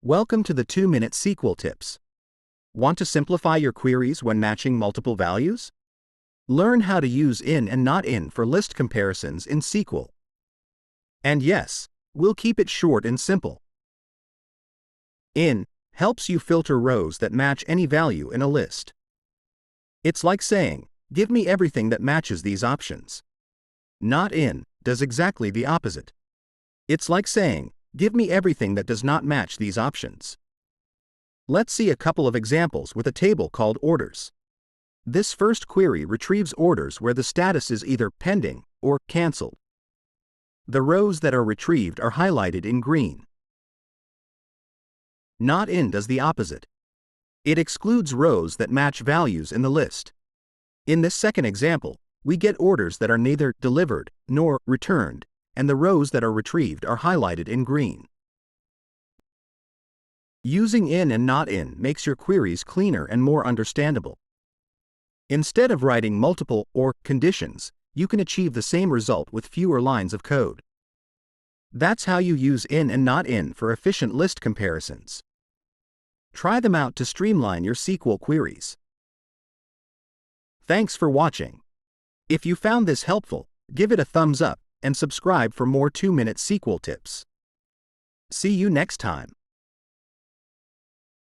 Welcome to the 2-Minute SQL Tips. Want to simplify your queries when matching multiple values? Learn how to use in and not in for list comparisons in SQL. And yes, we'll keep it short and simple. In helps you filter rows that match any value in a list. It's like saying, give me everything that matches these options. Not in does exactly the opposite. It's like saying, give me everything that does not match these options. Let's see a couple of examples with a table called orders. This first query retrieves orders where the status is either pending or canceled. The rows that are retrieved are highlighted in green. Not in does the opposite. It excludes rows that match values in the list. In this second example, we get orders that are neither delivered nor returned, and the rows that are retrieved are highlighted in green. Using in and not in makes your queries cleaner and more understandable. Instead of writing multiple or conditions, you can achieve the same result with fewer lines of code. That's how you use in and not in for efficient list comparisons. Try them out to streamline your SQL queries. Thanks for watching. If you found this helpful, give it a thumbs up and subscribe for more 2-minute SQL tips. See you next time.